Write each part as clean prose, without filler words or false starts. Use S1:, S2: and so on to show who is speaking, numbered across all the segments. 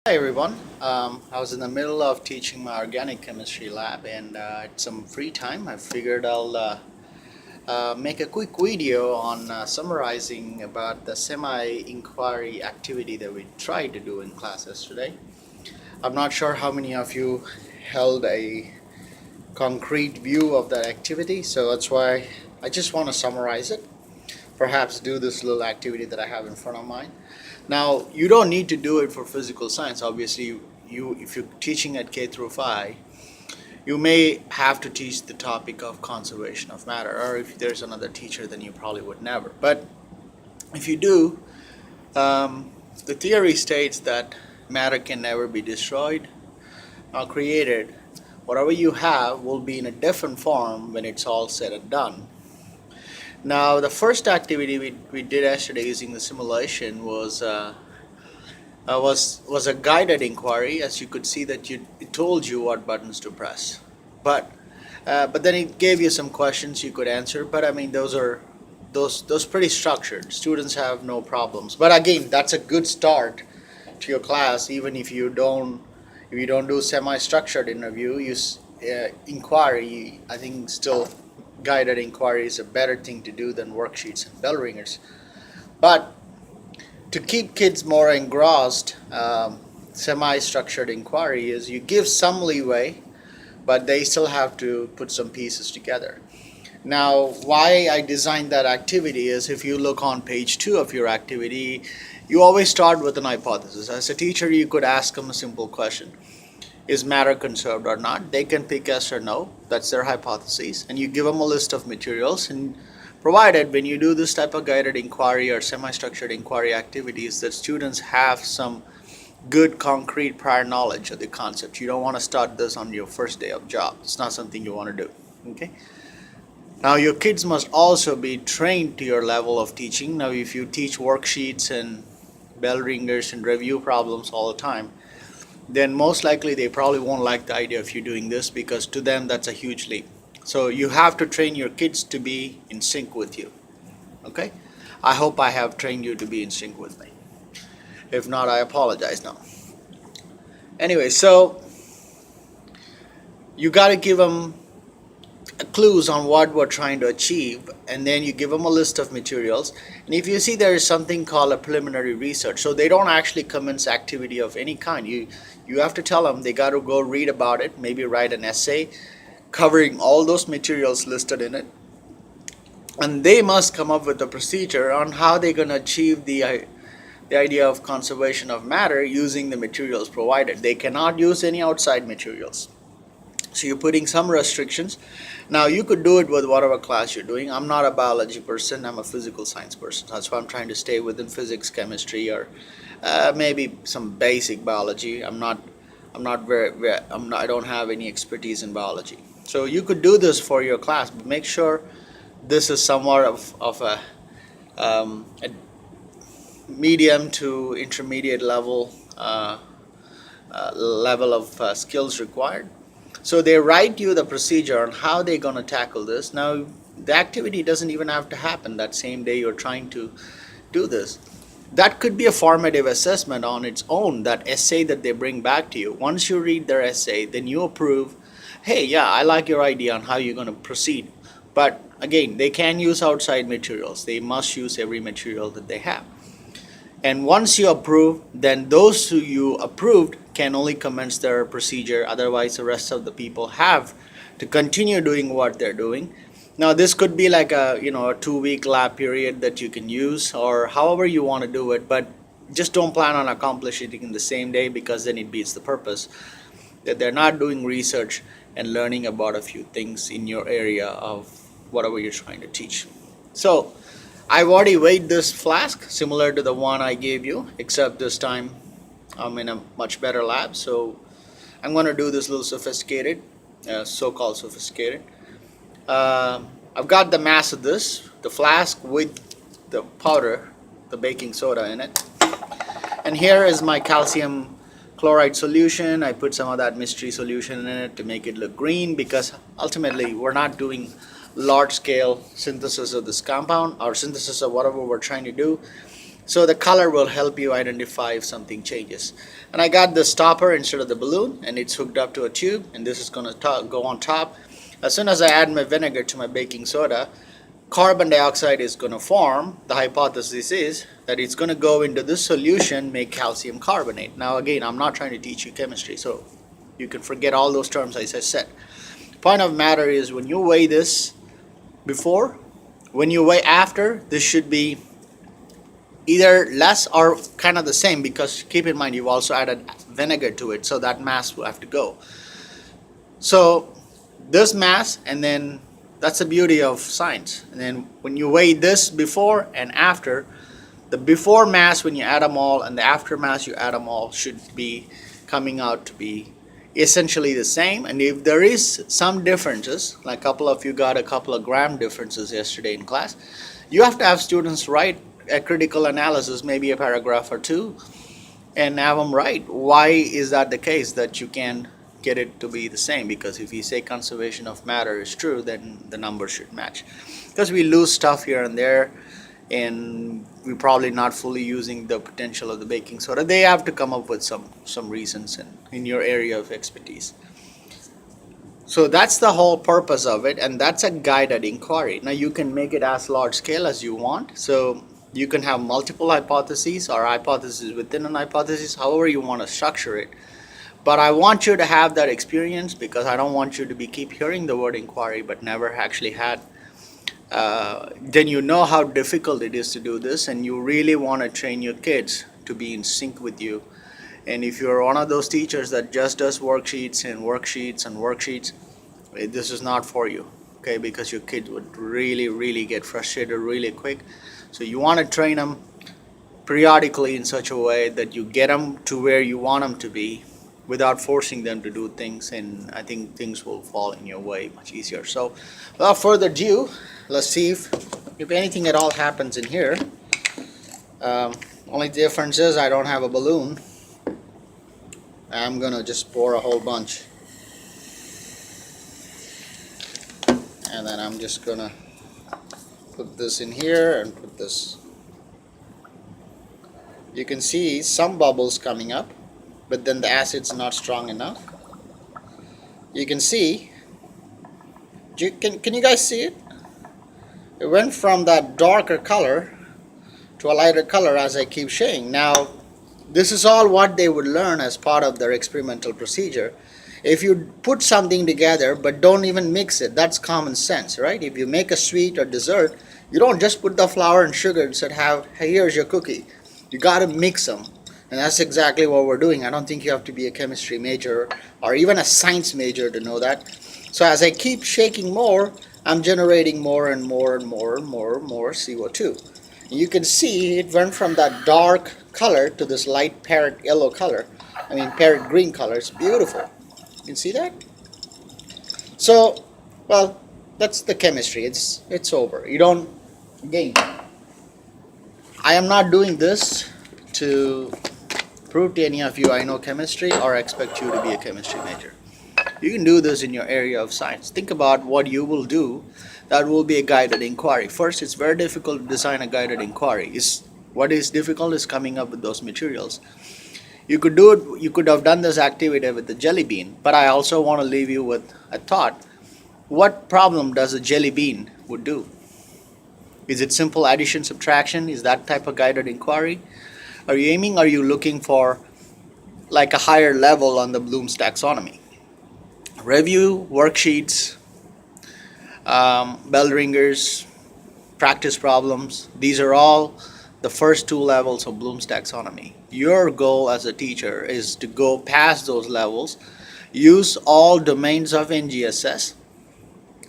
S1: Hi everyone. I was in the middle of teaching my organic chemistry lab and at some free time I figured I'll make a quick video on summarizing about the semi-inquiry activity that we tried to do in class yesterday. I'm not sure how many of you held a concrete view of that activity, so that's why I just want to summarize it. Perhaps do this little activity that I have in front of mine. Now, you don't need to do it for physical science. Obviously, if you're teaching at K through 5, you may have to teach the topic of conservation of matter, or if there's another teacher, then you probably would never. But if you do, the theory states that matter can never be destroyed or created. Whatever you have will be in a different form when it's all said and done. Now, the first activity we did yesterday using the simulation was a guided inquiry. As you could see, that it told you what buttons to press, but but then it gave you some questions you could answer. But I mean, those pretty structured. Students have no problems. But again, that's a good start to your class, even if you don't do semi-structured interview. Inquiry. I think still guided inquiry is a better thing to do than worksheets and bell ringers. But to keep kids more engrossed, semi-structured inquiry is you give some leeway, but they still have to put some pieces together. Now, why I designed that activity is if you look on page 2 of your activity, you always start with an hypothesis. As a teacher, you could ask them a simple question. Is matter conserved or not? They can pick yes or no. That's their hypothesis. And you give them a list of materials, and provided when you do this type of guided inquiry or semi-structured inquiry activities that students have some good concrete prior knowledge of the concept. You don't want to start this on your first day of job. It's not something you want to do. Okay. Now your kids must also be trained to your level of teaching. Now if you teach worksheets and bell ringers and review problems all the time, then most likely they probably won't like the idea of you doing this, because to them that's a huge leap. So you have to train your kids to be in sync with you. Okay? I hope I have trained you to be in sync with me. If not, I apologize now. Anyway, so you got to give them clues on what we're trying to achieve, and then you give them a list of materials. And if you see, there is something called a preliminary research, so they don't actually commence activity of any kind. You have to tell them they got to go read about it, maybe write an essay covering all those materials listed in it, and they must come up with a procedure on how they're going to achieve the idea of conservation of matter using the materials provided. They cannot use any outside materials. So you're putting some restrictions. Now you could do it with whatever class you're doing. I'm not a biology person, I'm a physical science person. That's why I'm trying to stay within physics, chemistry, or maybe some basic biology. I don't have any expertise in biology. So you could do this for your class, but make sure this is somewhat of a medium to intermediate level level of skills required. So they write you the procedure on how they're going to tackle this. Now, the activity doesn't even have to happen that same day you're trying to do this. That could be a formative assessment on its own, that essay that they bring back to you. Once you read their essay, then you approve, hey, yeah, I like your idea on how you're going to proceed. But again, they can use outside materials. They must use every material that they have. And once you approve, then those who you approved can only commence their procedure. Otherwise, the rest of the people have to continue doing what they're doing. Now, this could be like a 2-week lab period that you can use, or however you want to do it. But just don't plan on accomplishing it in the same day, because then it beats the purpose. That they're not doing research and learning about a few things in your area of whatever you're trying to teach. So I've already weighed this flask similar to the one I gave you, except this time I'm in a much better lab. So I'm going to do this little sophisticated, so-called sophisticated. I've got the mass of this, the flask with the powder, the baking soda in it. And here is my calcium chloride solution. I put some of that mystery solution in it to make it look green, because ultimately we're not doing large scale synthesis of this compound or synthesis of whatever we're trying to do. So the color will help you identify if something changes. And I got the stopper instead of the balloon, and it's hooked up to a tube, and this is going to go on top. As soon as I add my vinegar to my baking soda, carbon dioxide is going to form. The hypothesis is that it's going to go into this solution, make calcium carbonate. Now again, I'm not trying to teach you chemistry, so you can forget all those terms I just said. Point of matter is, when you weigh this before, when you weigh after, this should be either less or kind of the same, because keep in mind you've also added vinegar to it, so that mass will have to go. So this mass, and then that's the beauty of science. And then when you weigh this before and after, the before mass when you add them all and the after mass you add them all should be coming out to be essentially the same. And if there is some differences, like a couple of you got a couple of gram differences yesterday in class, you have to have students write a critical analysis, maybe a paragraph or two, and have them write why is that the case, that you can get it to be the same. Because if you say conservation of matter is true, then the numbers should match. Because we lose stuff here and there, and we're probably not fully using the potential of the baking soda. They have to come up with some reasons in your area of expertise. So that's the whole purpose of it, and that's a guided inquiry. Now you can make it as large scale as you want. So you can have multiple hypotheses or hypotheses within an hypothesis, however you want to structure it. But I want you to have that experience, because I don't want you to keep hearing the word inquiry but never actually had. Then you know how difficult it is to do this, and you really want to train your kids to be in sync with you. And if you're one of those teachers that just does worksheets and worksheets and worksheets, this is not for you, okay? Because your kids would really get frustrated really quick. So you want to train them periodically in such a way that you get them to where you want them to be without forcing them to do things, and I think things will fall in your way much easier. So without further ado, let's see if anything at all happens in here. Only difference is I don't have a balloon. I'm gonna just pour a whole bunch, and then I'm just gonna put this in here and put this. You can see some bubbles coming up, but then the acid's not strong enough. You can see, can you guys see it? It went from that darker color to a lighter color as I keep showing. Now, this is all what they would learn as part of their experimental procedure. If you put something together but don't even mix it, that's common sense, right? If you make a sweet or dessert, you don't just put the flour and sugar and say, hey, here's your cookie. You got to mix them. And that's exactly what we're doing. I don't think you have to be a chemistry major or even a science major to know that. So as I keep shaking more, I'm generating more and more and more and more and more CO2. And you can see it went from that dark color to this light parrot yellow color. Parrot green color. It's beautiful. You can see that? So, well, that's the chemistry. It's over. You don't, again, I am not doing this to prove to any of you I know chemistry or expect you to be a chemistry major. You can do this in your area of science. Think about what you will do that will be a guided inquiry. First, it's very difficult to design a guided inquiry. What is difficult is coming up with those materials. You could do it. You could have done this activity with the jelly bean, but I also want to leave you with a thought. What problem does a jelly bean would do? Is it simple addition, subtraction? Is that type of guided inquiry? Are you looking for like a higher level on the Bloom's taxonomy? Review, worksheets, bell ringers, practice problems. These are all the first two levels of Bloom's taxonomy. Your goal as a teacher is to go past those levels, use all domains of NGSS,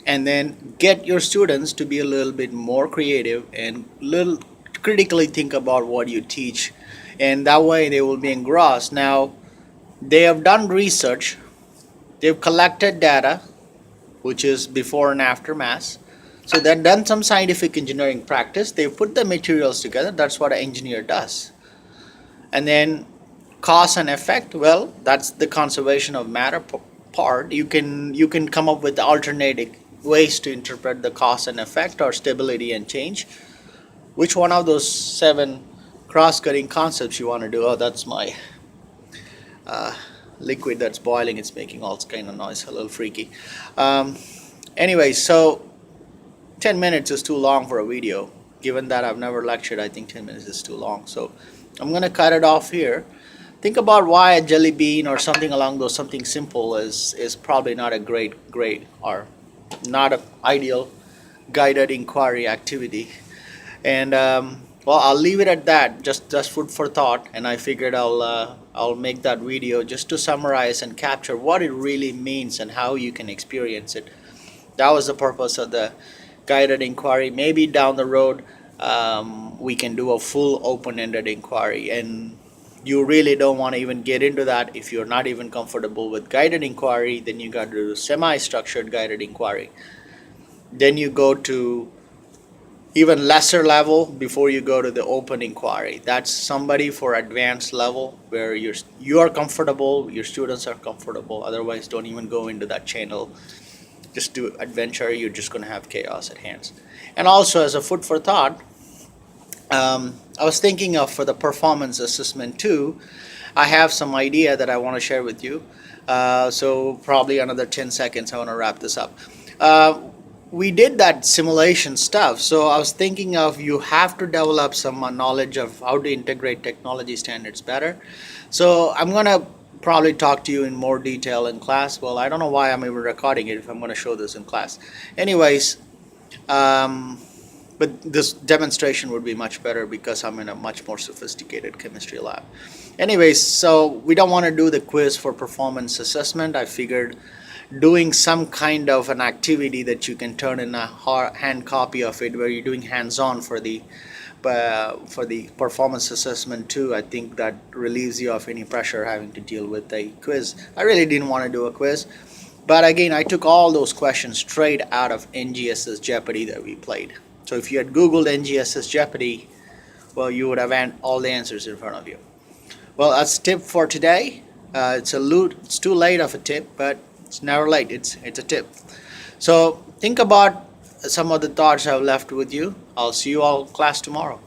S1: and then get your students to be a little bit more creative and little critically think about what you teach, and that way they will be engrossed. Now, they have done research, they've collected data, which is before and after mass. So they've done some scientific engineering practice, they've put the materials together. That's what an engineer does. And then cause and effect, well, that's the conservation of matter part. You can come up with alternative ways to interpret the cause and effect or stability and change. Which one of those 7 cross-cutting concepts you want to do. Oh, that's my liquid that's boiling. It's making all kind of noise, a little freaky. Um, anyway, so 10 minutes is too long for a video. Given that I've never lectured, I think 10 minutes is too long. So I'm going to cut it off here. Think about why a jelly bean or something along those, something simple is probably not a great or not an ideal guided inquiry activity. And well, I'll leave it at that. Just food for thought. And I figured I'll make that video just to summarize and capture what it really means and how you can experience it. That was the purpose of the guided inquiry. Maybe down the road we can do a full open-ended inquiry, and you really don't want to even get into that. If you're not even comfortable with guided inquiry, then you got to do semi-structured guided inquiry. Then you go to even lesser level before you go to the open inquiry. That's somebody for advanced level where you are comfortable, your students are comfortable. Otherwise, don't even go into that channel. Just do adventure. You're just going to have chaos at hands. And also, as a food for thought, I was thinking of, for the performance assessment too, I have some idea that I want to share with you. So probably another 10 seconds, I want to wrap this up. We did that simulation stuff. So I was thinking of, you have to develop some knowledge of how to integrate technology standards better. So I'm going to probably talk to you in more detail in class. Well, I don't know why I'm even recording it if I'm going to show this in class. Anyways, but this demonstration would be much better because I'm in a much more sophisticated chemistry lab. Anyways, so we don't want to do the quiz for performance assessment. I figured doing some kind of an activity that you can turn in a hand copy of it, where you're doing hands-on for the performance assessment too. I think that relieves you of any pressure having to deal with a quiz. I really didn't want to do a quiz, but again, I took all those questions straight out of NGSS Jeopardy that we played. So if you had Googled NGSS Jeopardy, well, you would have all the answers in front of you. Well, that's a tip for today. It's too late of a tip, but it's never late. It's a tip. So think about some of the thoughts I've left with you. I'll see you all in class tomorrow.